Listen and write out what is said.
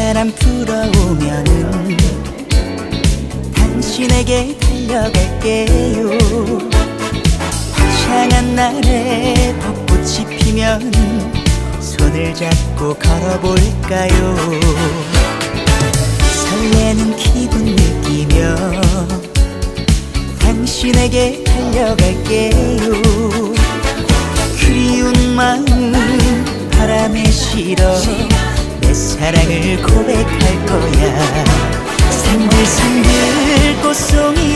바람 불어오면은 당신에게 달려갈게요. 화창한 날에 벚꽃이 피면 손을 잡고 걸어볼까요? 설레는 기분 느끼며 당신에게 달려갈게요. 그리운 마음 바람에 실어 내 사랑을 고백할 거야. 산들산들 꽃송이